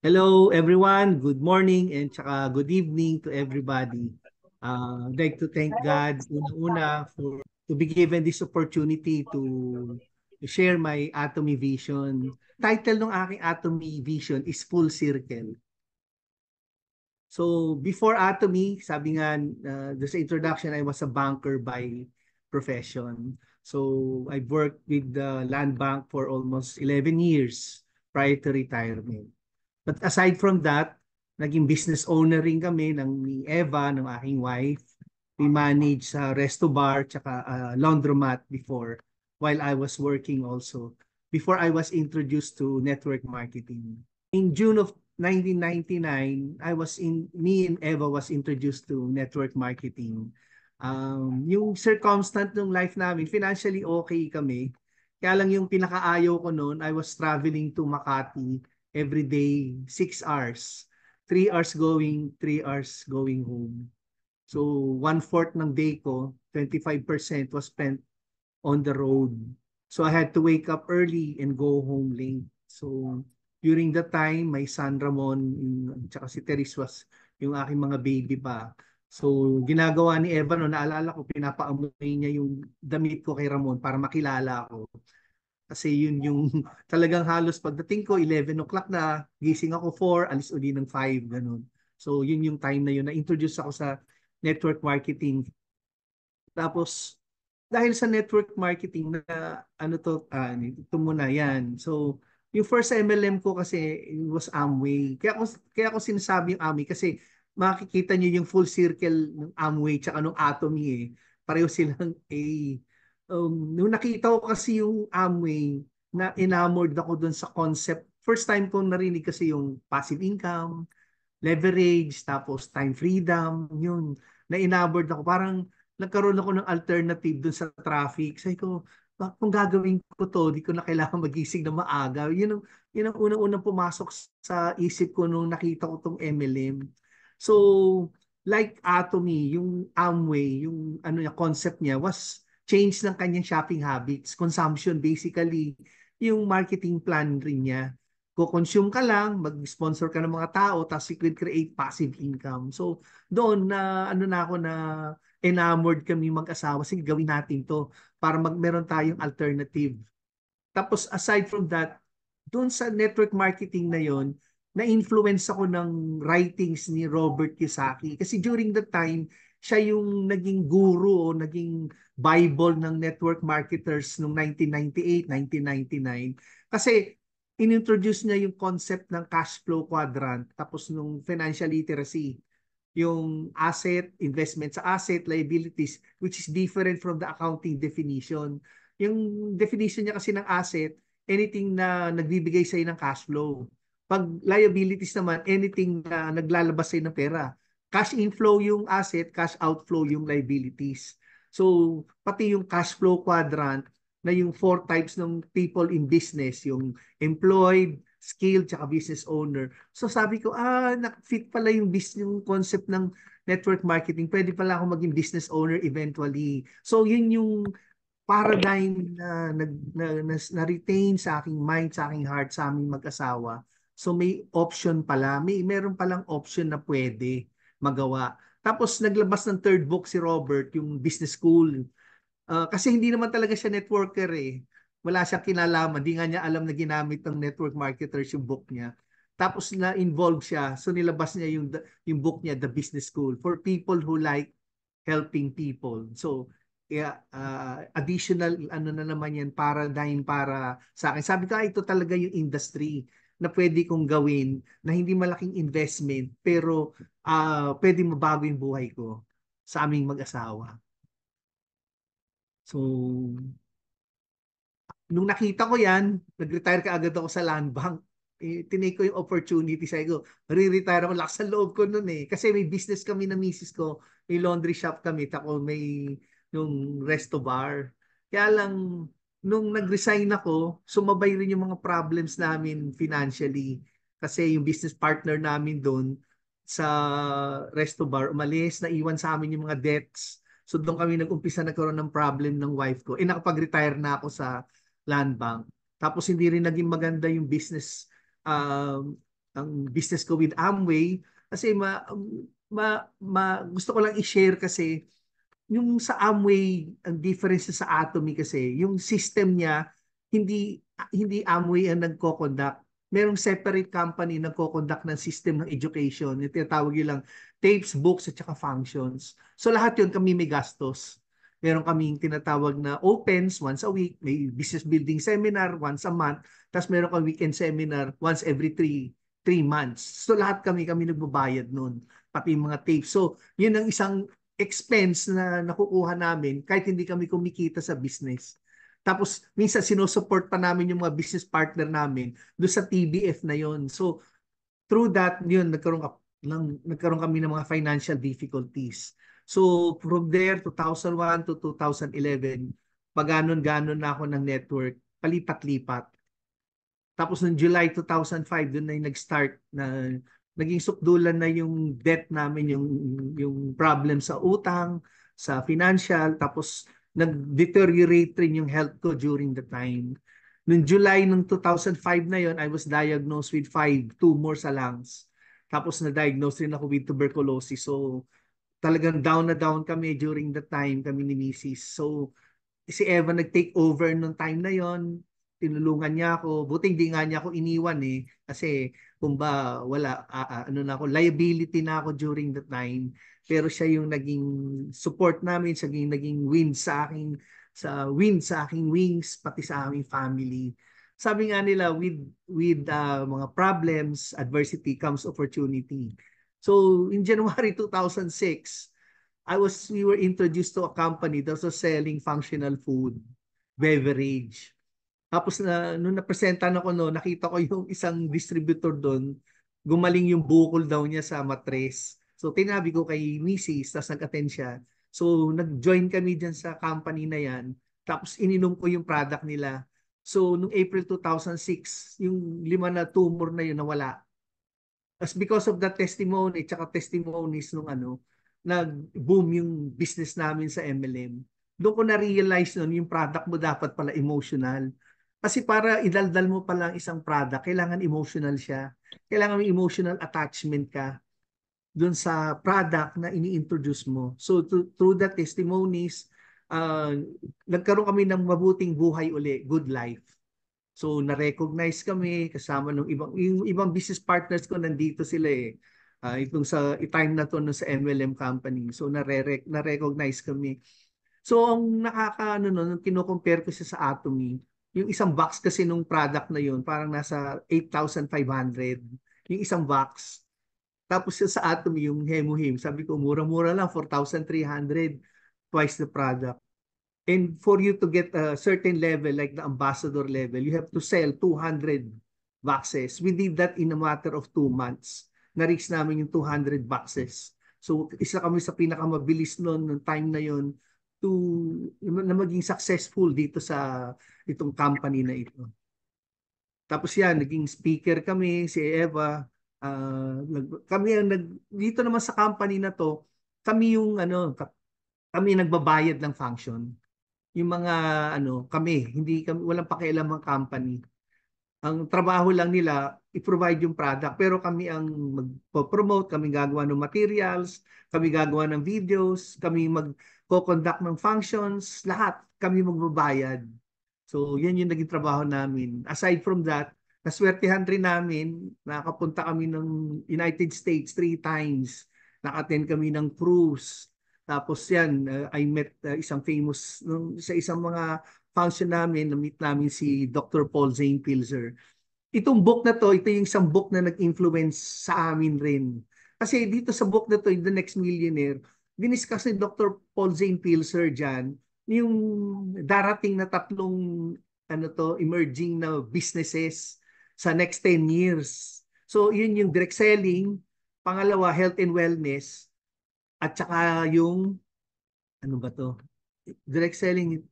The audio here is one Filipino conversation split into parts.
Hello everyone, good morning and tsaka good evening to everybody. I'd like to thank God una-una for to be given this opportunity to share my Atomy Vision. Title ng aking Atomy Vision is Full Circle. So before Atomy, sabi nga sa introduction, I was a banker by profession. So I worked with the Land Bank for almost 11 years prior to retirement. But aside from that, naging business owner rin kami ni Eva, ng aking wife. We managed sa resto bar tsaka laundromat before while I was working also. Before I was introduced to network marketing. In June of 1999, me and Eva was introduced to network marketing. Yung circumstance ng life namin, financially okay kami. Kaya lang yung pinakaayaw ko noon, I was traveling to Makati every day, 6 hours. 3 hours going, 3 hours going home. So, 1/4 ng day ko, 25% was spent on the road. So, I had to wake up early and go home late. So, during that time, my son Ramon, tsaka si Teres was yung aking mga baby pa. So, ginagawa ni Eva, no, naalala ko, pinapaamoy niya yung damit ko kay Ramon para makilala ako. Kasi yun yung talagang halos pagdating ko, 11 o'clock na, gising ako 4, alis uli ng 5, ganun. So yun yung time na yun, na-introduce ako sa network marketing. Tapos, dahil sa network marketing na ano to, ito muna yan. So, yung first MLM ko kasi it was Amway. Kaya ako sinasabi yung Amway kasi makikita niyo yung full circle ng Amway tsaka ng Atomy eh. Pareho silang A. Nung nakita ko kasi yung Amway, na enamored ako dun sa concept. First time ko narinig kasi yung passive income, leverage, tapos time freedom, yun. Na-enamored ako. Parang nagkaroon ako ng alternative dun sa traffic. Sabi ko, kung gagawin ko to, di ko na kailangan magising na maaga. Yun ang unang-unang pumasok sa isip ko nung nakita ko tong MLM. So, like Atomy, yung Amway, yung ano niya, concept niya was change ng kanyang shopping habits, consumption basically, yung marketing plan rin niya. Ko-consume ka lang, mag-sponsor ka ng mga tao, tapos you could create passive income. So, doon na ano na ako na enamored kami mag-asawa, sige gawin natin to para meron tayong alternative. Tapos aside from that, doon sa network marketing na yon, na-influence ako ng writings ni Robert Kiyosaki. Kasi during that time, siya yung naging guru o naging Bible ng network marketers noong 1998, 1999. Kasi inintroduce niya yung concept ng cash flow quadrant tapos nung financial literacy, yung asset, investment sa asset, liabilities, which is different from the accounting definition. Yung definition niya kasi ng asset, anything na nagbibigay sa'yo ng cash flow. Pag liabilities naman, anything na naglalabas sa'yo ng pera. Cash inflow yung asset, cash outflow yung liabilities. So, pati yung cash flow quadrant na yung 4 types ng people in business, yung employed, skilled, tsaka business owner. So sabi ko, fit pala yung concept ng network marketing. Pwede pala ako maging business owner eventually. So yun yung paradigm na retain sa aking mind, sa aking heart, sa aming mag-asawa. So may option pala, meron palang option na pwede magawa. Tapos naglabas ng third book si Robert, yung Business School. Kasi hindi naman talaga siya networker eh. Wala siyang kinalaman. Di nga niya alam na ginamit ng network marketers yung book niya. Tapos na-involve siya. So nilabas niya yung book niya, The Business School, for people who like helping people. So, additional ano na naman yan, paradigm para sa akin. Sabi ko, ito talaga yung industry na pwede kong gawin na hindi malaking investment pero pwede mabago yung buhay ko sa aming mag-asawa. So, nung nakita ko yan, nag-retire ka agad ako sa land bank. Tinake ko yung opportunity. Sabi ko, re-retire ako. Lakas sa loob ko nun eh. Kasi may business kami na misis ko. May laundry shop kami. Tako may nung resto bar. Kaya lang, nung nag-resign ako, sumabay rin yung mga problems namin financially. Kasi yung business partner namin doon sa resto bar, umalis, naiwan sa amin yung mga debts. So doon kami nag-umpisa nagkaroon ng problem ng wife ko. Nakapag-retire na ako sa land bank. Tapos hindi rin naging maganda yung business um, ang business ko with Amway kasi gusto ko lang i-share kasi yung sa Amway, ang difference sa Atomy kasi, yung system niya, hindi hindi Amway ang nagko-conduct. Merong separate company na nagko-conduct ng system ng education. Yung tinatawag yun lang, tapes, books, at saka functions. So lahat yun kami may gastos. Meron kaming tinatawag na opens once a week, may business building seminar once a month, tapos meron kang weekend seminar once every three months. So lahat kami nagbabayad nun, pati yung mga tapes. So yun ang isang expense na nakukuha namin kahit hindi kami kumikita sa business. Tapos minsan sinusupport pa namin yung mga business partner namin doon sa TBF na yon. So through that yun nagkaroon kami ng mga financial difficulties. So from there 2001 to 2011 paganon-ganon na ako ng network, palipat-lipat. Tapos noong July 2005 doon na yung nag-start na naging sukdulan na yung debt namin, yung problem sa utang, sa financial, tapos nag-deteriorate rin yung health ko during the time. Noong July ng 2005 na yon, I was diagnosed with 5 tumors sa lungs. Tapos na-diagnose rin ako with tuberculosis. So talagang down na down kami during the time, kami ni Mrs. So si Eva nag-take over nung time na yon, tinulungan niya ako. Buti hindi nga niya ako iniwan eh. Kasi kung ba wala, ano na ako, liability na ako during the time. Pero siya yung naging support namin, siya yung naging wind sa aking wings, pati sa aming family. Sabi nga nila, with mga problems, adversity comes opportunity. So in January 2006, we were introduced to a company that was selling functional food, beverage. Tapos nung napresentan ako no, nakita ko yung isang distributor doon, gumaling yung bukol daw niya sa matres. So tinabi ko kay Mrs. tapos nag-attend siya. So nag-join kami dyan sa company na yan. Tapos ininom ko yung product nila. So nung April 2006, yung 5 na tumor na yun nawala. As because of the testimony, tsaka testimonies nung nag-boom yung business namin sa MLM. Doon ko na-realize nun, yung product mo dapat pala emotional. Kasi para idaldal mo pala isang product, kailangan emotional siya. Kailangan may emotional attachment ka doon sa product na ini-introduce mo. So through the testimonies, uh, nagkaroon kami ng mabuting buhay uli, good life. So na-recognize kami kasama ng ibang business partners ko nandito sila eh. Itong sa time na to no, sa MLM company. So na-recognize kami. So ang nakakaano no, nung kino-compare ko siya sa Atomy, yung isang box kasi nung product na yun, parang nasa 8,500 yung isang box. Tapos yung sa Atomy, yung Hemuhim, sabi ko mura-mura lang, 4,300, twice the product. And for you to get a certain level, like the ambassador level, you have to sell 200 boxes. We did that in a matter of 2 months. Na-reach namin yung 200 boxes. So, isa kami sa pinakamabilis noon, ng time na yon na maging successful dito sa itong company na ito. Tapos yan, naging speaker kami, si Eva. Kami ang dito naman sa company na to, kami yung kami nagbabayad ng function yung mga kami, hindi kami walang pakialam ang company. Ang trabaho lang nila i-provide yung product pero kami ang magpo-promote, kami gagawa ng materials, kami gagawa ng videos, kami magko-conduct ng functions, lahat kami magbabayad. So, yan yung naging trabaho namin. Aside from that, naswertehan rin namin, nakapunta kami ng United States 3 times. Naka-attend kami ng cruise. Tapos yan, I met isang famous, sa isang mga function namin, na-meet namin si Dr. Paul Zane Pilzer. Itong book na to, ito yung isang book na nag-influence sa amin rin. Kasi dito sa book na to, The Next Millionaire, diniscuss ni Dr. Paul Zane Pilzer dyan, yung darating na tatlong emerging na businesses sa next 10 years. So yun yung direct selling, pangalawa, health and wellness, at saka yung, ano ba to? Direct selling,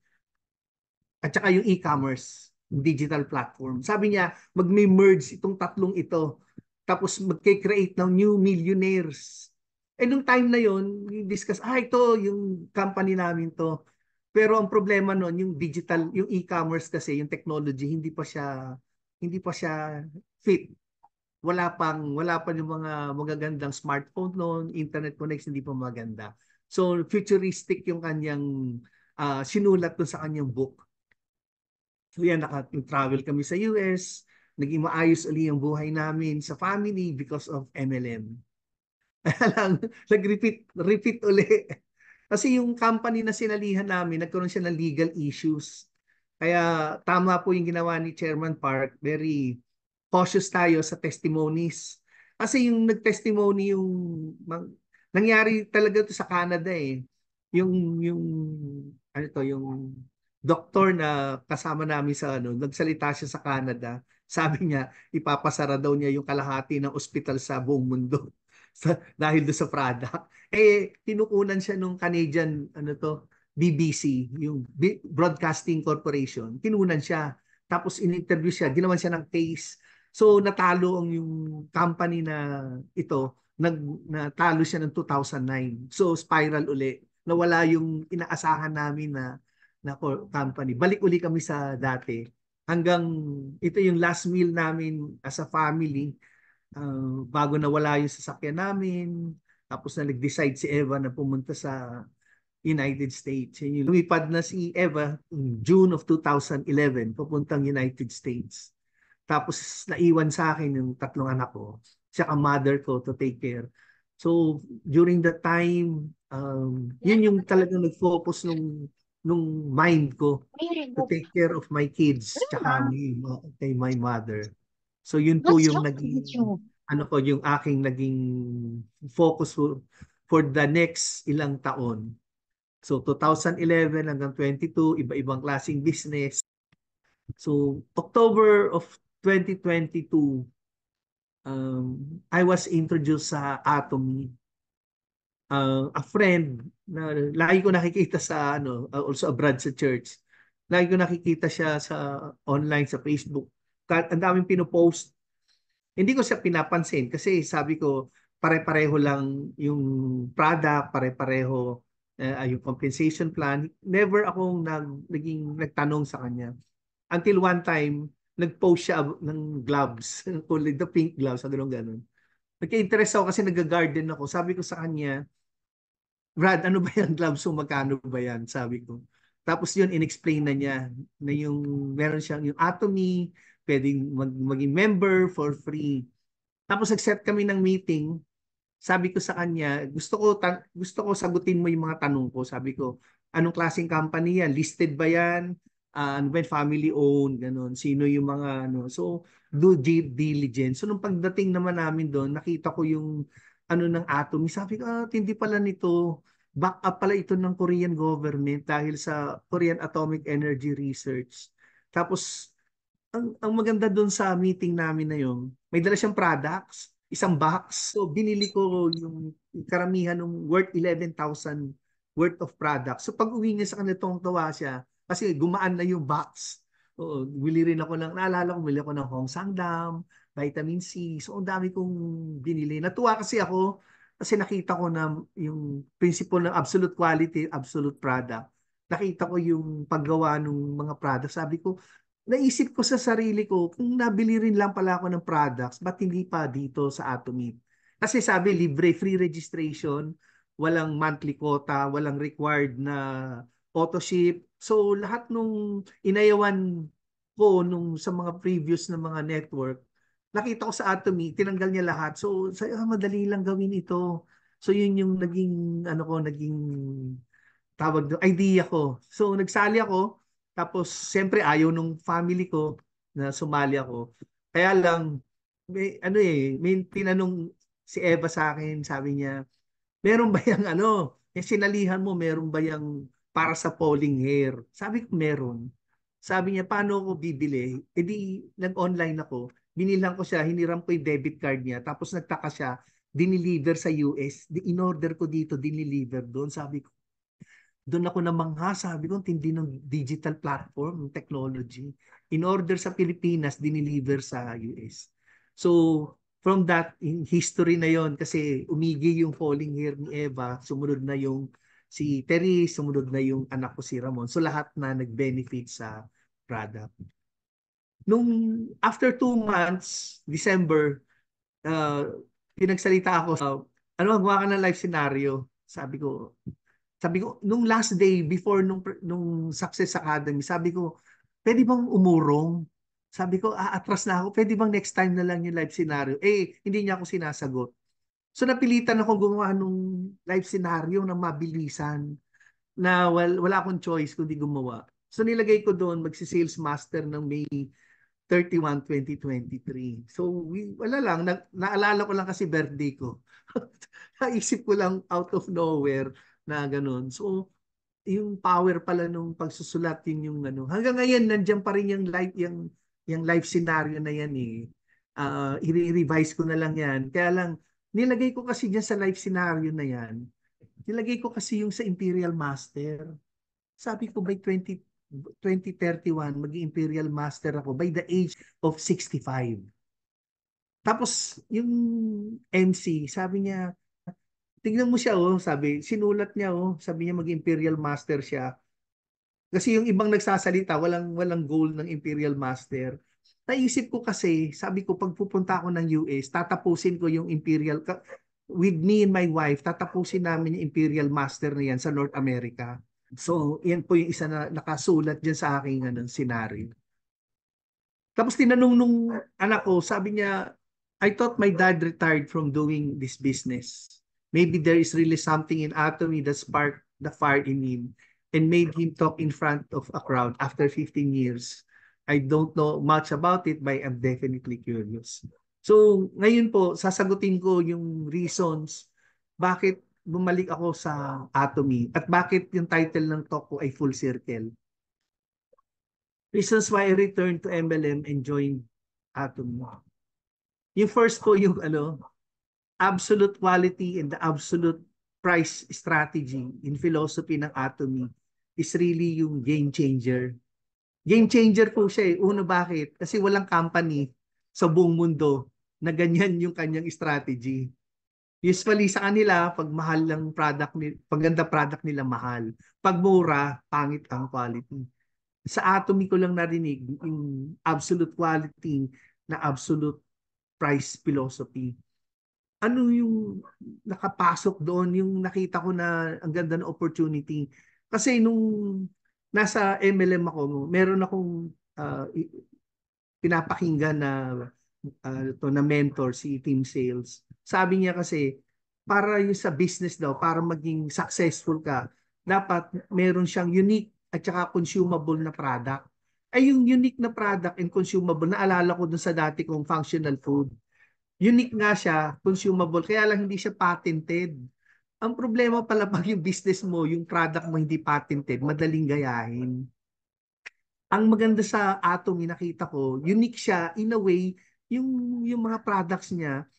at saka yung e-commerce, digital platform. Sabi niya, mag-merge itong tatlong ito. Tapos mag-create ng new millionaires. Eh nung time na yon, discuss, ito yung company namin to. Pero ang problema noon, yung digital, yung e-commerce kasi, yung technology, hindi pa siya fit. wala pa yung mga magagandang smartphone noon, internet connection hindi pa maganda. So futuristic yung kanyang sinulat doon sa kanyang book. So yan, naka-travel kami sa US, naging maayos uli ang buhay namin sa family because of MLM. Kaya lang, repeat uli. Kasi yung company na sinalihan namin, nagkaroon siya ng legal issues. Kaya tama po yung ginawa ni Chairman Park, very cautious tayo sa testimonies. Kasi yung nag-testimony nangyari talaga to sa Canada eh. Yung ano to, yung doktor na kasama namin sa nagsalita siya sa Canada. Sabi niya, ipapasara daw niya yung kalahati ng ospital sa buong mundo dahil do sa product. Eh tinukunan siya nung Canadian BBC, yung Broadcasting Corporation. Tinunan siya. Tapos in-interview siya, ginawan siya ng case. So natalo ang yung company na ito, natalo siya ng 2009. So spiral uli. Nawala yung inaasahan namin na company. Balik uli kami sa dati. Hanggang ito yung last meal namin as a family. Bago nawala yung sasakyan namin. Tapos na nag-decide si Eva na pumunta sa United States. Lumipad na si Eva in June of 2011 papuntang United States. Tapos naiwan sa akin yung tatlong anak ko, tsaka mother ko to take care. So during that time, yun yung talagang nag-focus nung mind ko to take care of my kids tsaka kay my mother. So yun po What's yung wrong with naging you? yung aking naging focus for the next ilang taon. So 2011 hanggang 22, iba-ibang klaseng business. So October of 2022, I was introduced sa Atomy. A friend na lagi ko nakikita sa also abroad sa church. Lagi ko nakikita siya sa online sa Facebook. Ang daming pinopost. Hindi ko siya pinapansin kasi sabi ko pare-pareho lang yung product, pare-pareho yung compensation plan. Never akong naging nagtanong sa kanya. Until one time, nag-post siya ng gloves, kulay the pink gloves, ganun. Nagka-interest ako kasi nag-garden ako. Sabi ko sa kanya, Brad, ano ba yung gloves mo? Magkano ba yan? Sabi ko. Tapos yun, in-explain na niya na meron siyang yung Atomy, pwedeng maging member for free. Tapos nag-set kami ng meeting. Sabi ko sa kanya, gusto ko sagutin mo yung mga tanong ko. Sabi ko, anong klaseng company yan? Listed ba yan? Ano ba yan? Family owned? Ganun. Sino yung mga ano? So, do due diligence. So, nung pagdating naman namin doon, nakita ko yung ng Atomy. Sabi ko, hindi pala nito. Back up pala ito ng Korean government dahil sa Korean Atomic Energy Research. Tapos, ang maganda doon sa meeting namin na yun, may dala siyang products, isang box. So binili ko yung karamihan ng worth 11,000 worth of products. So pag uwi niya sa kanila, tuwa siya kasi gumaan na yung box. Oo, bili rin ako naalala ko, bili ako ng Hong Sangdam, vitamin C. So ang dami kong binili. Natuwa kasi ako kasi nakita ko na yung principle ng absolute quality, absolute product. Nakita ko yung paggawa ng mga products. Sabi ko, naisip ko sa sarili ko, kung nabili rin lang pala ako ng products, ba't hindi pa dito sa Atomy? Kasi sabi, libre, free registration, walang monthly quota, walang required na auto ship. So lahat nung inayawan ko sa mga previous na mga network, nakita ko sa Atomy, tinanggal niya lahat. So, madali lang gawin ito. So yun yung naging tawag doon, idea ko. So nagsali ako, tapos siyempre ayaw nung family ko na sumali ako. Kaya lang, may tinanong si Eva sa akin, sabi niya, meron ba yung yung sinalihan mo, meron ba yung para sa polling hair? Sabi ko, meron. Sabi niya, paano ako bibili? E di, nag-online ako. Binilang ko siya, hiniram ko yung debit card niya. Tapos nagtaka siya, diniliver sa US. In-order ko dito, diniliver doon. Sabi ko, doon ako namangha, sabi ko, tindi ng digital platform, ng technology. In order sa Pilipinas, diniliver sa US. So, from that, in history na yon kasi umigi yung falling hair ni Eva, sumunod na yung si Terry, sumunod na yung anak ko si Ramon. So, lahat na nag-benefit sa product. Nung after 2 months, December, uh, pinagsalita ako ano, gumawa ka ng life scenario. Sabi ko, nung last day before nung Success Academy, sabi ko, pwede bang umurong? Sabi ko, atras na ako. Pwede bang next time na lang yung live scenario? Hindi niya ako sinasagot. So napilitan ako gumawa nung live scenario ng mabilisan na wala akong choice kundi gumawa. So nilagay ko doon, magsi-sales master ng May 31, 2023. So wala lang, naalala ko lang kasi birthday ko. Naisip ko lang out of nowhere na ganun. So yung power pala nung pagsusulat yun yung ano. Hanggang ngayon nandiyan pa rin yung live scenario na yan eh. I-revise ko na lang yan. Kaya lang nilagay ko kasi diyan sa live scenario na yan. Nilagay ko kasi yung sa Imperial Master. Sabi ko by 2031 mag-Imperial Master ako by the age of 65. Tapos yung MC, sabi niya, tingnan mo siya oh, sabi, sinulat niya oh, sabi niya mag-Imperial Master siya. Kasi yung ibang nagsasalita, walang goal ng Imperial Master. Naisip ko kasi, sabi ko, pag pupunta ako ng US, tatapusin ko yung with me and my wife, tatapusin namin yung Imperial Master na yan sa North America. So, yan po yung isa na nakasulat dyan sa aking scenario. Tapos tinanong nung anak ko, sabi niya, I thought my dad retired from doing this business. Maybe there is really something in Atomy that sparked the fire in him and made him talk in front of a crowd after 15 years. I don't know much about it, but I'm definitely curious. So, ngayon po, sasagutin ko yung reasons bakit bumalik ako sa Atomy at bakit yung title ng talk ko ay Full Circle. Reasons why I returned to MLM and joined Atomy. Yung first ko yung absolute quality and the absolute price strategy in philosophy ng Atomy is really yung game changer. Game changer po siya eh. Uno, bakit? Kasi walang company sa buong mundo na ganyan yung kanyang strategy. Usually sa kanila, pag mahal ng product, pag ganda product nila mahal. Pag mura, pangit ang quality. Sa Atomy ko lang narinig yung absolute quality na absolute price philosophy. Ano yung nakapasok doon, yung nakita ko na ang ganda ng opportunity. Kasi nung nasa MLM ako, meron akong pinapakinggan na mentor si Team Sales. Sabi niya kasi, para yung sa business daw, para maging successful ka, dapat meron siyang unique at saka consumable na product. Ay yung unique na product and consumable, naalala ko dun sa dati kong functional food. Unique nga siya, consumable, kaya lang hindi siya patented. Ang problema pala pag yung business mo, yung product mo hindi patented, madaling gayahin. Ang maganda sa Atom, nakita ko, unique siya in a way, yung mga products niya,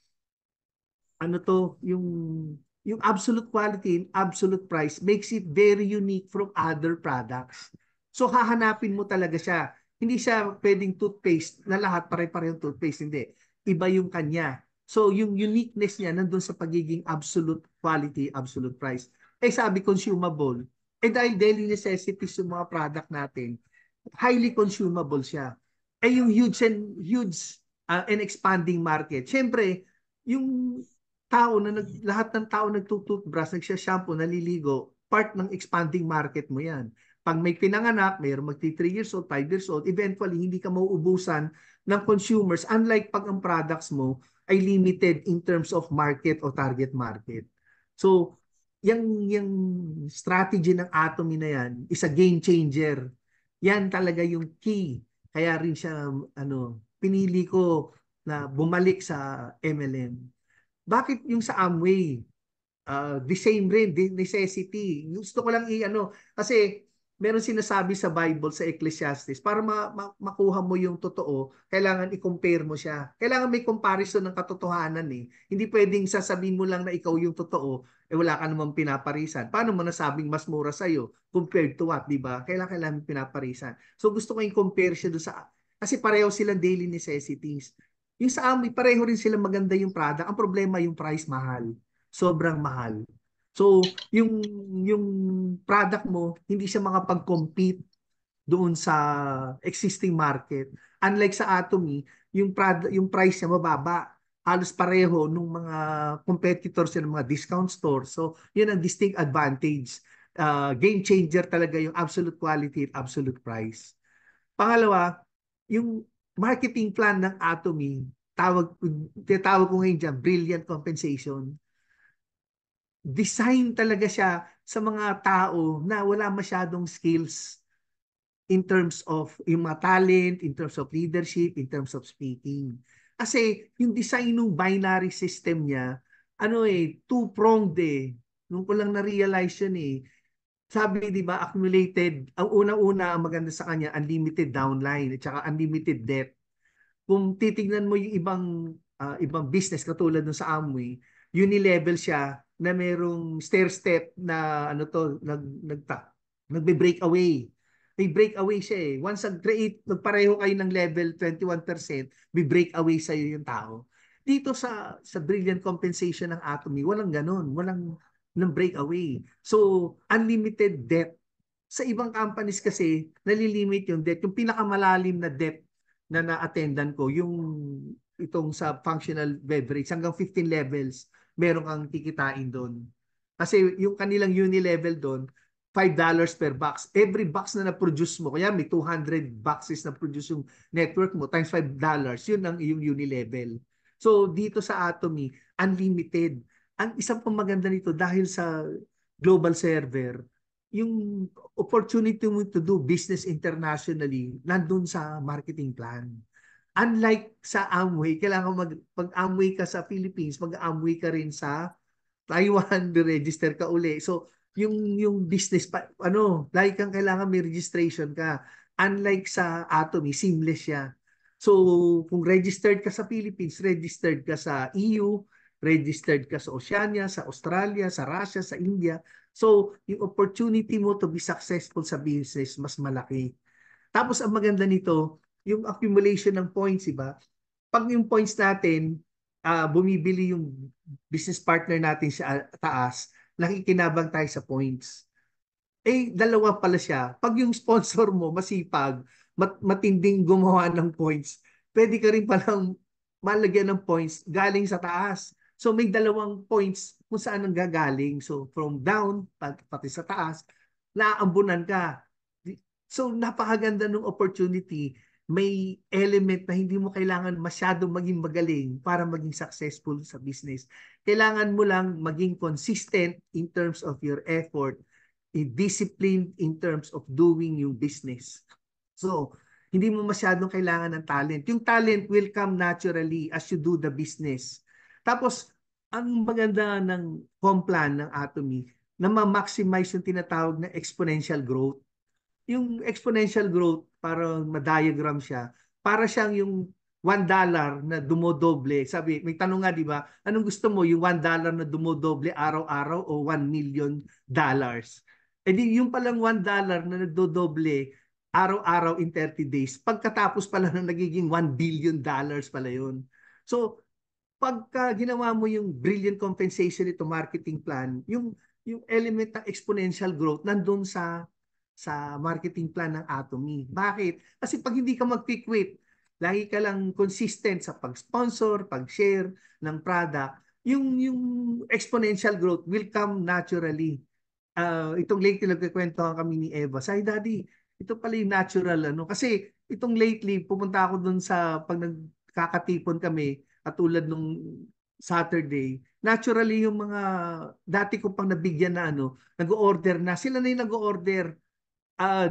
ano to, yung absolute quality and absolute price makes it very unique from other products. So hahanapin mo talaga siya. Hindi siya pwedeng toothpaste na lahat pare-parehong toothpaste, hindi. Iba yung kanya. So yung uniqueness niya nandun sa pagiging absolute quality, absolute price. Sabi consumable. Dahil daily necessities yung mga product natin, highly consumable siya. Yung huge and expanding market. Siyempre, yung lahat ng tao nagtututbrush, nagsha-shampoo, naliligo, part ng expanding market mo yan. Pag may pinanganak, mayroong magti 3 years old, 5 years old, eventually hindi ka mauubusan ng consumers, unlike pag ang products mo ay limited in terms of market o target market. So, yung strategy ng Atomy na yan is a game changer. Yan talaga yung key. Kaya rin siya pinili ko na bumalik sa MLM. Bakit yung sa Amway? The same rin, the necessity. Gusto ko lang kasi meron sinasabi sa Bible, sa Ecclesiastes, para makuha mo yung totoo, kailangan i-compare mo siya. Kailangan may comparison ng katotohanan eh. Hindi pwedeng sasabihin mo lang na ikaw yung totoo, wala ka namang pinaparisan. Paano mo nasabing mas mura sa'yo compared to what, di ba? Kailangan pinaparisan. So gusto ko i-compare siya doon kasi pareho silang daily necessities. Yung sa Amway, pareho rin sila maganda yung product. Ang problema yung price mahal. Sobrang mahal. So, yung product mo, hindi siya makapag-compete doon sa existing market. Unlike sa Atomy, yung price niya mababa. halos pareho nung mga competitors ng mga discount stores. So, yun ang distinct advantage. Game changer talaga yung absolute quality at absolute price. Pangalawa, yung marketing plan ng Atomy, tinatawag ko ngayon dyan, brilliant compensation. Design talaga siya sa mga tao na wala masyadong skills in terms of yung mga talent, in terms of leadership, in terms of speaking. Kasi yung design ng binary system niya, two-pronged eh. Nung ko lang na-realize yun eh. Sabi, di ba, accumulated, ang unang-una, ang maganda sa kanya, unlimited downline at saka unlimited debt. Kung titignan mo yung ibang business katulad ng sa Amway, unilevel siya na merong stair step na nagbe-break away. May break away siya eh. Once nagpareho kayo ng level 21%, may break away sa iyo yung tao. Dito sa brilliant compensation ng Atomy, walang ganun, walang break away. So, unlimited debt. Sa ibang companies kasi, nalilimit yung debt. Yung pinakamalalim na debt na na-attendan ko, yung itong sa functional beverage, hanggang 15 levels, meron kang kikitain doon. Kasi yung kanilang uni-level doon, $5 per box. Every box na na-produce mo, kaya may 200 boxes na produce yung network mo, times $5, yun ang iyong uni-level. So, dito sa Atomy, unlimited. Ang isang pang maganda nito, dahil sa global server, yung opportunity mo to do business internationally nandun sa marketing plan. Unlike sa Amway, kailangan pag-Amway ka sa Philippines, mag-Amway ka rin sa Taiwan, register ka uli. So, yung business lagi kang kailangan may registration ka. Unlike sa Atomy, seamless siya. So, kung registered ka sa Philippines, registered ka sa EU, registered ka sa Oceania, sa Australia, sa Russia, sa India. So, yung opportunity mo to be successful sa business, mas malaki. Tapos, ang maganda nito, yung accumulation ng points, iba? Pag yung points natin, bumibili yung business partner natin sa taas, nakikinabang tayo sa points. Dalawa pala siya. Pag yung sponsor mo masipag, matinding gumawa ng points, pwede ka rin palang malagyan ng points galing sa taas. So may dalawang points kung saan ang gagaling. So from down, pati sa taas, naaambunan ka. So napakaganda ng opportunity. May element na hindi mo kailangan masyadong maging magaling para maging successful sa business. Kailangan mo lang maging consistent in terms of your effort, disciplined in terms of doing yung business. So, hindi mo masyadong kailangan ng talent. Yung talent will come naturally as you do the business. Tapos, ang maganda ng complan ng Atomy, na ma-maximize yung tinatawag na exponential growth. Yung exponential growth, para ma-diagram siya, para siyang yung $1 na dumodoble. Sabi, may tanong nga, di ba? Anong gusto mo? Yung $1 na dumodoble araw-araw o $1 million? Di yung palang $1 na nagdodoble araw-araw in 30 days, pagkatapos pala na nagiging $1 billion pala yun. So, pagka ginawa mo yung brilliant compensation ito marketing plan, yung element ng exponential growth nandun sa marketing plan ng Atomy. Bakit? Kasi pag hindi ka mag-quit, lagi ka lang consistent sa pag-sponsor, pag-share ng product, yung exponential growth will come naturally. Itong lately nagkikwentuhan kami ni Eva. Say, Daddy, ito pala yung natural kasi itong lately pupunta ako dun sa pag nagkakatipon kami at tulad nung Saturday, naturally yung mga dati ko pang nabigyan na nag-order na. Sila na yung nag-order.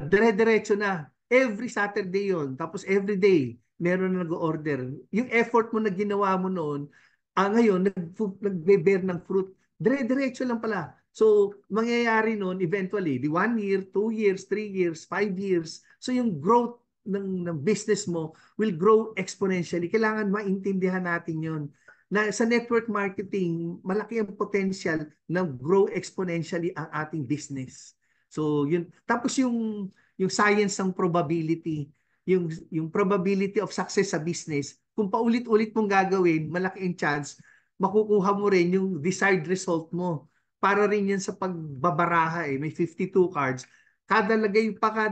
Dire-diretso na. Every Saturday yon. Tapos every day, meron na nag-order. Yung effort mo na ginawa mo noon, ngayon, nagbe-bear ng fruit. Dire-diretso lang pala. So, mangyayari noon, eventually, di 1 year, 2 years, 3 years, 5 years. So, yung growth ng business mo will grow exponentially. Kailangan maintindihan natin yon na sa network marketing, malaki ang potential na grow exponentially ang ating business. So, yun. Tapos yung science ng probability, yung probability of success sa business, kung paulit-ulit mong gagawin, malaki ang chance, makukuha mo rin yung desired result mo. Para rin yan sa pagbabaraha May 52 cards. Kada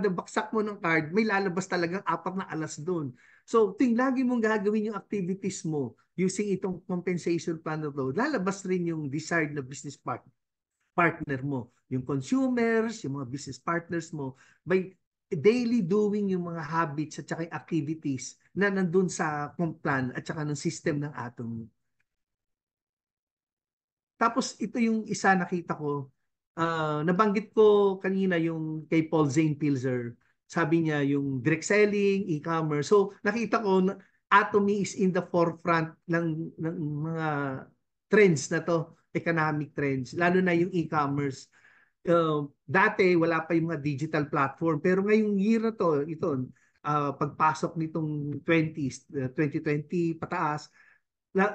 baksak mo ng card, may lalabas talagang 4 na alas doon. So, lagi mong gagawin yung activities mo using itong compensation plan na to, lalabas rin yung desired na business partner mo, yung consumers, yung mga business partners mo, by daily doing yung mga habits at saka yung activities na nandun sa plan at saka ng system ng Atomy. Tapos ito yung isa nakita ko, nabanggit ko kanina yung kay Paul Zane Pilzer. Sabi niya yung direct selling, e-commerce. So nakita ko na Atomy is in the forefront ng mga trends na to, economic trends, lalo na yung e-commerce. Dati wala pa yung mga digital platform, pero ngayong year na to, pagpasok nitong 2020 pataas,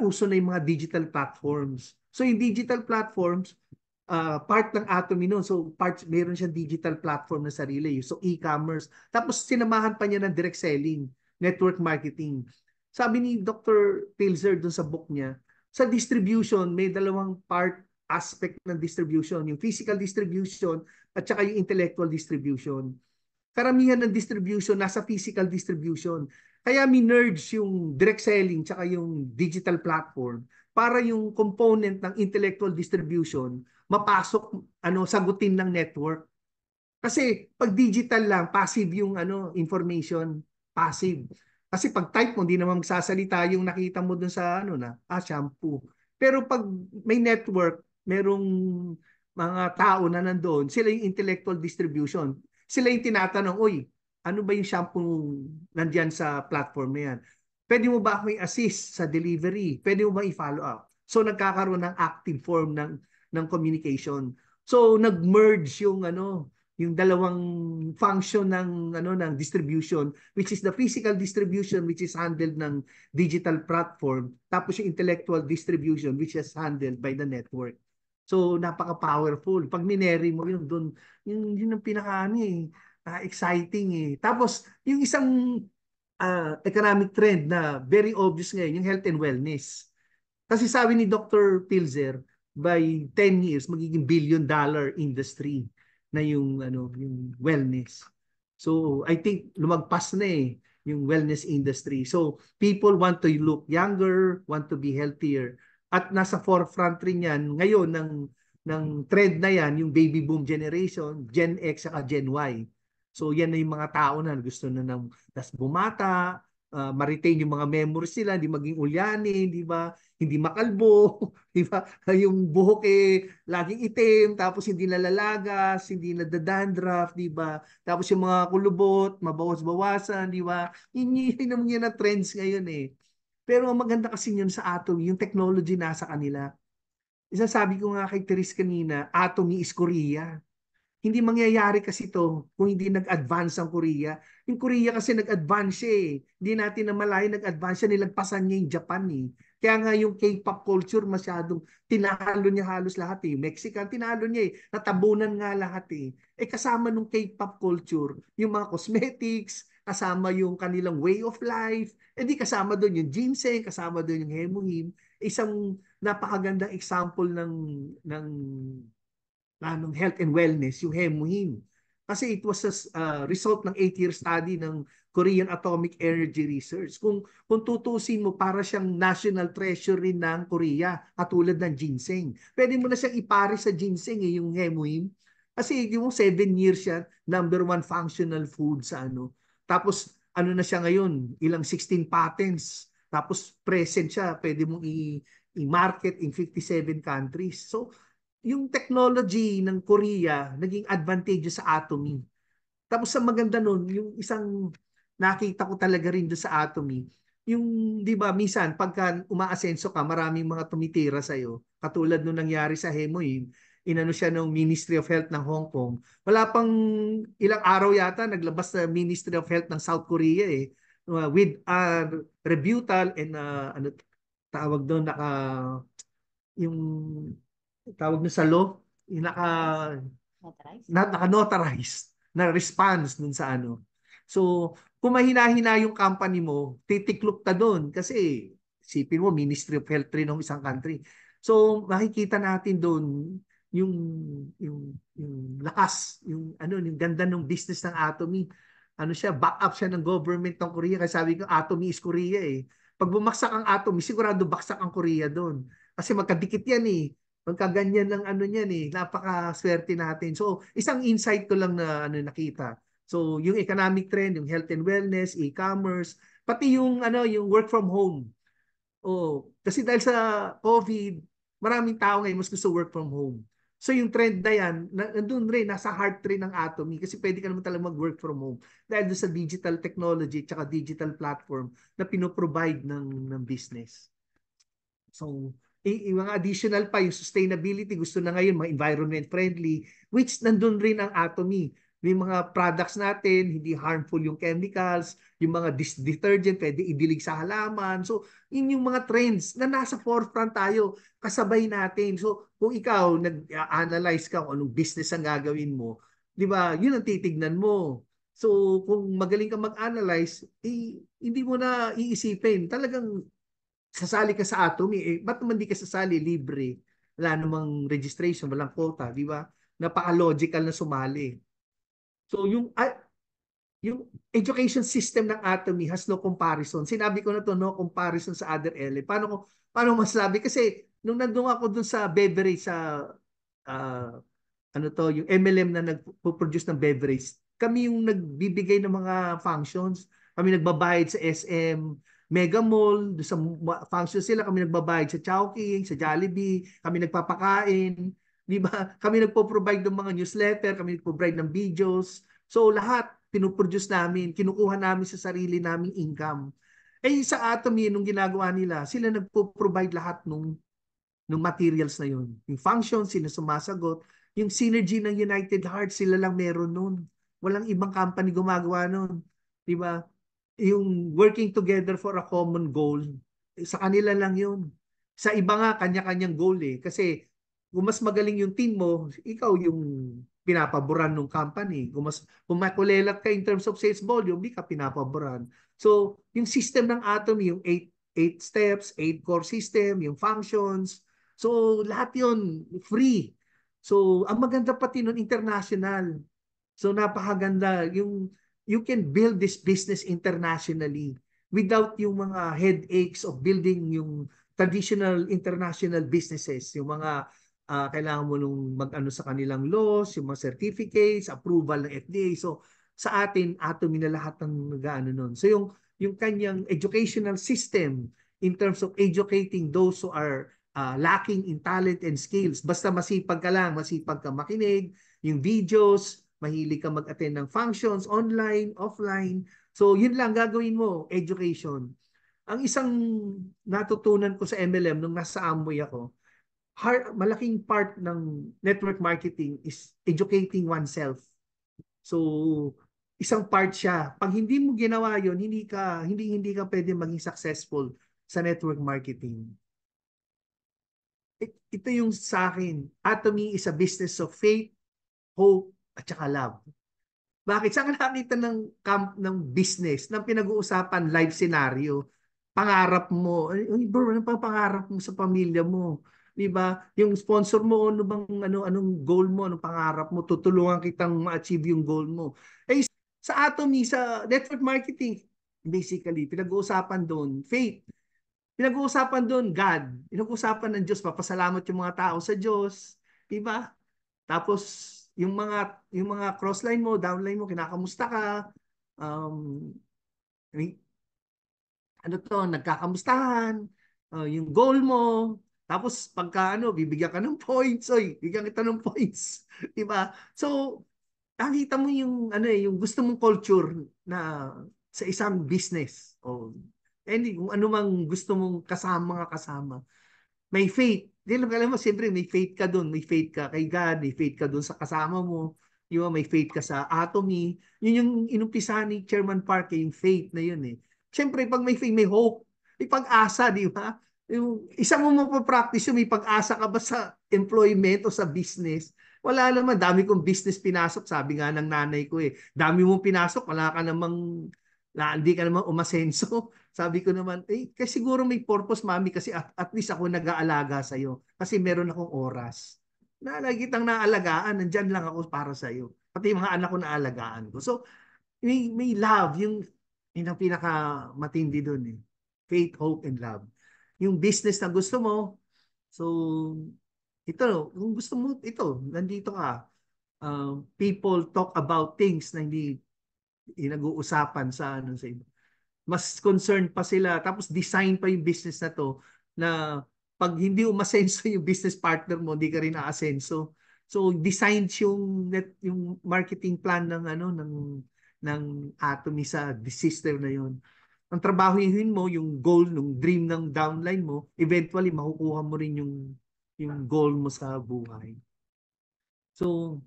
uso na yung mga digital platforms. So yung digital platforms, part ng Atomy noon. So meron siyang digital platform na sarili. So e-commerce. Tapos sinamahan pa niya ng direct selling, network marketing. Sabi ni Dr. Pilzer dun sa book niya, sa distribution, may dalawang aspect ng distribution. Yung physical distribution at saka yung intellectual distribution. Karamihan ng distribution nasa physical distribution. Kaya minerge yung direct selling tsaka yung digital platform para yung component ng intellectual distribution mapasok, sagutin ng network. Kasi pag digital lang, passive yung information, passive. Kasi pag type mo, hindi naman magsasalita yung nakita mo dun sa shampoo. Pero pag may network, merong mga tao na nandoon, sila yung intellectual distribution. Sila yung tinatanong, uy, ano ba yung shampoo nandyan sa platform na yan? Pwede mo ba ako i-assist sa delivery? Pwede mo ba i-follow up? So nagkakaroon ng active form ng communication. So nag-merge yung dalawang function ng distribution, which is the physical distribution, which is handled ng digital platform, tapos yung intellectual distribution, which is handled by the network. So napaka-powerful. Pag mineri mo yun doon, yun ang exciting eh. Tapos yung isang economic trend na very obvious ngayon, yung health and wellness. Kasi sabi ni Dr. Pilzer, by 10 years magiging billion-dollar industry na yung wellness. So I think lumagpas na yung wellness industry. So people want to look younger, want to be healthier. At nasa forefront rin yan ngayon ng trend na yan, yung baby boom generation, Gen X at Gen Y. So yan na yung mga tao na gusto na tas bumata, ma-retain yung mga memories nila, hindi maging ulyanin, di ba? Hindi makalbo, di ba? Yung buhok laging itim, tapos hindi nalalagas, hindi nadadandruff, di ba? Tapos yung mga kulubot, mabawas-bawasan, di ba? Yun ang trends ngayon eh. Pero ang maganda kasi yun sa Atomy, yung technology nasa kanila. Isasabi ko nga kay Therese kanina, Atomy is Korea. Hindi mangyayari kasi to kung hindi nag-advance ang Korea. Yung Korea kasi nag-advance siya eh. Hindi natin namalayan nag-advance siya, nilagpasan niya yung Japan eh. Kaya nga yung K-pop culture masyadong tinalo niya halos lahat eh. Mexican, tinalo niya eh. Natabunan nga lahat eh. Kasama nung K-pop culture, yung mga cosmetics, kasama yung kanilang way of life, di kasama doon yung ginseng, kasama doon yung hemuhim. Isang napakagandang example ng health and wellness, yung hemuhin. Kasi it was a result ng 8-year study ng Korean Atomic Energy Research. Kung tutusin mo, para siyang national treasure rin ng Korea, katulad ng ginseng. Pwede mo na siyang ipare sa ginseng yung hemuhin. Kasi yung 7 years siya, #1 functional food sa Tapos na siya ngayon, ilang 16 patents. Tapos present siya, pwede mong i-market in 57 countries. So yung technology ng Korea naging advantageous sa Atomy. Tapos sa maganda nun, yung isang nakita ko talaga rin doon sa Atomy, yung 'di ba minsan pagka umaasenso ka, maraming mga tumitira sa iyo. Katulad nung nangyari sa Hemoin, inano siya ng Ministry of Health ng Hong Kong. Wala pang ilang araw yata naglabas na Ministry of Health ng South Korea with rebuttal and ano tawag doon yung tawag na sa law, yung naka-notarized na response dun sa So, kung mahina-hina yung company mo, titiklop ka doon kasi sipin mo, Ministry of Health rin ng isang country. So, makikita natin doon yung lakas, yung ganda ng business ng Atomy. ano siya, back up siya ng government ng Korea. Kasi sabi ko, Atomy is Korea eh. Pag bumagsak ang Atomy, sigurado baksak ang Korea doon. Kasi magkadikit yan eh. Magkaganyan ng ano niyan eh. Napakaswerte natin. So, isang insight ko lang na ano nakita. So, yung economic trend, yung health and wellness, e-commerce, pati yung ano, yung work from home. Oh, kasi dahil sa COVID, maraming tao ngayon mas gusto work from home. So yung trend na yan, nandun rin, nasa heart rin ng Atomy kasi pwede ka naman talaga mag-work from home dahil doon sa digital technology at digital platform na pinoprovide ng business. So, yung mga additional pa, yung sustainability, gusto na ngayon, mga environment friendly, which nandun rin ang Atomy. May mga products natin, hindi harmful yung chemicals, yung mga detergent, pwede idilig sa halaman. So, yun yung mga trends na nasa forefront tayo, kasabay natin. So, kung ikaw, nag-analyze ka kung anong business ang gagawin mo, di ba, yun ang titignan mo. So, kung magaling ka mag-analyze, hindi mo na iisipin. Talagang sasali ka sa Atomy, eh, ba't naman di ka sasali libre? Wala namang registration, walang quota, di ba? Napaka-logical na sumali. So yung education system ng Atomy has no comparison. Sinabi ko na to, no comparison sa other LA. Paano masabi? Kasi nung nandun ako dun sa beverage sa uh, ano to, yung MLM na nagpo-produce ng beverage, kami yung nagbibigay ng mga functions. Kami nagbabayad sa SM, Mega Mall, doon sa functions sila, kami nagbabayad sa Chowking, sa Jollibee, kami nagpapakain, di ba? Kami nagpo-provide ng mga newsletter, kami nagpo-provide ng videos. So lahat pinuproduce namin, kinukuha namin sa sarili naming income. Eh sa Atomy, nung ginagawa nila, sila nagpo-provide lahat nung materials na yun. Yung functions, sila sumasagot. Yung synergy ng United Hearts, sila lang meron nun. Walang ibang company gumagawa nun. Di ba? Yung working together for a common goal, sa kanila lang yun. Sa iba nga, kanya-kanyang goal eh. Kasi kung mas magaling yung team mo, ikaw yung pinapaboran ng company. Kung makulelat ka in terms of sales volume, di ka pinapaboran. So, yung system ng Atomy, yung eight steps, 8 core system, yung functions. So, lahat yun free. So, ang maganda pati nun international. So, napakaganda. You can build this business internationally without yung mga headaches of building yung traditional international businesses, yung mga kailangan mo nung mag-ano sa kanilang laws, yung mga certificates, approval ng FDA. So sa atin, Atomy na lahat ng nag-ano nun. So yung kanyang educational system in terms of educating those who are lacking in talent and skills. Basta masipag ka lang, masipag ka makinig, yung videos, mahilig ka mag-attend ng functions, online, offline. So, yun lang gagawin mo, education. Ang isang natutunan ko sa MLM nung nasa Amway ako, malaking part ng network marketing is educating oneself. So, isang part siya. Pag hindi mo ginawa yon, hindi ka pwede maging successful sa network marketing. Ito yung sa akin. Atomy is a business of faith, hope, at saka love. Bakit? Saan ka nakakita ng business, ng pinag-uusapan live scenario? Pangarap mo. Ay, bro, ano pang pangarap mo sa pamilya mo? 'Di ba? Yung sponsor mo, anong goal mo, anong pangarap mo, tutulungan kitang ma-achieve yung goal mo. Eh sa Atomy, sa network marketing, basically, pinag-uusapan doon, faith. Pinag-uusapan doon, God. Pinag-uusapan ng Diyos, papasalamat yung mga tao sa Diyos. 'Di ba? Tapos yung mga crossline mo, downline mo, kinakamusta ka. Um, ano to, nagkakamustahan, yung goal mo. Tapos pagka bibigyan ka ng points, oy, bigyan kita ng points, 'di ba? So, nakita mo yung yung gusto mong culture na sa isang business o kung ano mang gusto mong kasama mga kasama. May faith. Di lang alam mo, siyempre may faith ka doon. May faith ka kay God, may faith ka doon sa kasama mo. Di ba? May faith ka sa Atomy. Yun yung inumpisahan ni Chairman Park, yung faith na yun eh. Siyempre, pag may faith, may hope. May pag-asa, di ba? Yung, isa mo mapapractice yung may pag-asa ka ba sa employment o sa business? Wala naman. Dami kong business pinasok. Sabi nga ng nanay ko eh. Dami mong pinasok. Wala ka namang hindi ka namang umasenso. Sabi ko naman, kasi siguro may purpose, mami, kasi at least ako nag-aalaga sa'yo. Kasi meron akong oras. Na lagi kitang naalagaan, nandyan lang ako para sa'yo. Pati yung mga anak ko naalagaan ko. So, may love, yung ang pinaka matindi doon eh. Faith, hope, and love. Yung business na gusto mo, so ito, kung gusto mo, ito, nandito ka. People talk about things na hindi nag-uusapan sa ano sa iba. Mas concerned pa sila, tapos design pa yung business na to na pag hindi umasenso yung business partner mo, hindi ka rin aasenso. So designed yung marketing plan ng ano ng Atomy sa system na yun. Ang trabahuhin mo yung goal, yung dream ng downline mo, eventually makukuha mo rin yung goal mo sa buhay. So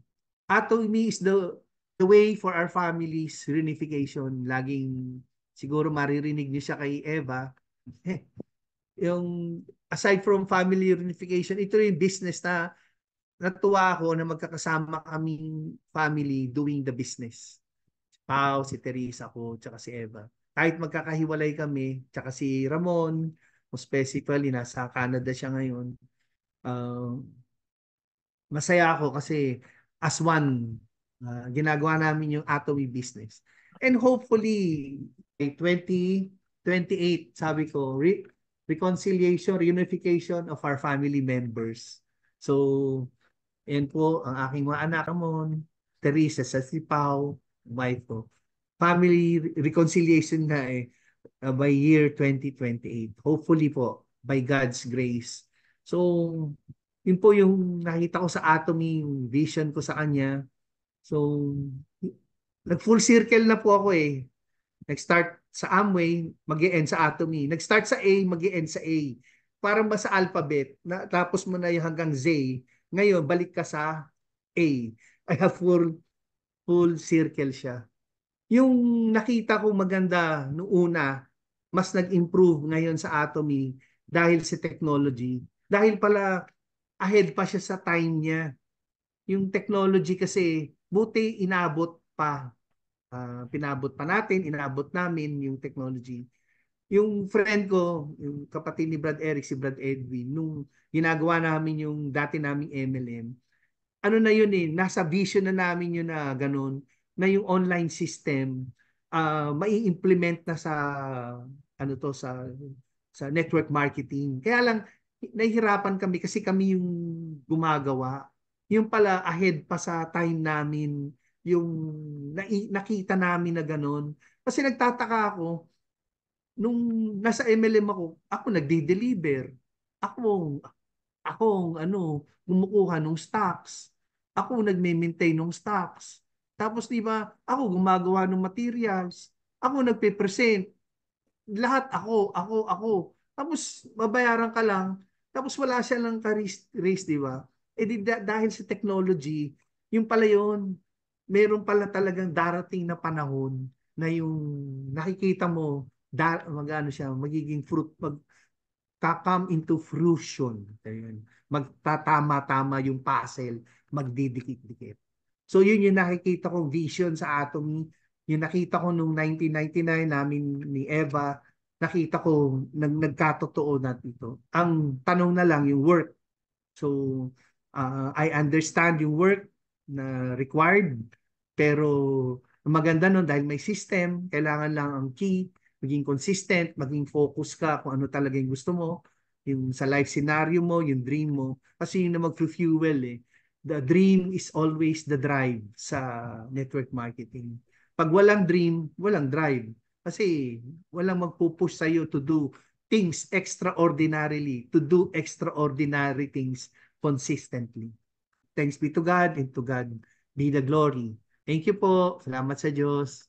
Atomy is the way for our families reunification. Laging siguro maririnig niyo siya kay Eva. Yung aside from family reunification, ito yung business na natuwa ako na magkakasama kaming family doing the business. Si Pao, si Teresa ko, tsaka si Eva. Kahit magkakahiwalay kami, tsaka si Ramon, specifically nasa Canada siya ngayon. Uh, Masaya ako kasi as one, ginagawa namin yung Atomy business. And hopefully, by 2028, sabi ko, reconciliation, reunification of our family members. So, yan po ang aking mga anak, Ramon, Teresa, sa si Pao, wife ko. Family reconciliation na by year 2028. Hopefully po, by God's grace. So, yun po yung nakita ko sa Atomy, yung vision ko sa kanya. So, nag-full circle na po ako eh. Nag-start sa Amway, mag-e-end sa Atomy. Nag-start sa A, mag-e-end sa A. Parang ba sa alphabet, tapos mo na yung hanggang Z. Ngayon, balik ka sa A. I have full circle siya. Yung nakita ko maganda noong una, mas nag-improve ngayon sa Atomy dahil sa technology. Dahil pala ahead pa siya sa time niya. Yung technology kasi buti inabot pa. Pinabot pa natin, inabot namin yung technology. Yung friend ko, yung kapatid ni Brad Eric, si Brad Edwin, nung ginagawa namin yung dati naming MLM, ano na yun eh, nasa vision na namin yun na ganun, na yung online system, mai-implement na sa, ano to, sa network marketing. Kaya lang, nahihirapan kami kasi kami yung gumagawa. Yung pala, ahead pa sa time namin, yung nakita namin na ganun. Kasi nagtataka ako, nung nasa MLM ako nagde-deliver. Ako, ako gumukuha ng stocks. Ako nagme-maintain ng stocks. Tapos 'di ba, ako gumagawa ng materials. Ako nagpe-present. Lahat ako. Tapos babayaran ka lang. Tapos wala siya lang ka-raise, 'di ba? Dahil sa technology, yung pala yun, meron pala talagang darating na panahon na yung nakikita mo, magano siya, magiging fruit, come into fruition. Ayun. Magtatama-tama yung puzzle, magdidikit-dikit. So yun yung nakikita kong vision sa Atomy. Yung nakita ko nung 1999 namin ni Eva, nakita ko nagkatotoo na dito. Ang tanong na lang yung work. So I understand yung work na required, pero ang maganda nun dahil may system, kailangan lang ang key maging consistent, maging focus ka kung ano talaga yung gusto mo, yung sa life scenario mo, yung dream mo. Kasi yun na mag-fuel eh. The dream is always the drive sa network marketing. Pag walang dream, walang drive. Kasi walang magpupush sa'yo to do things extraordinarily, to do extraordinary things consistently. Thanks be to God and to God be the glory. Thank you po. Salamat sa Diyos.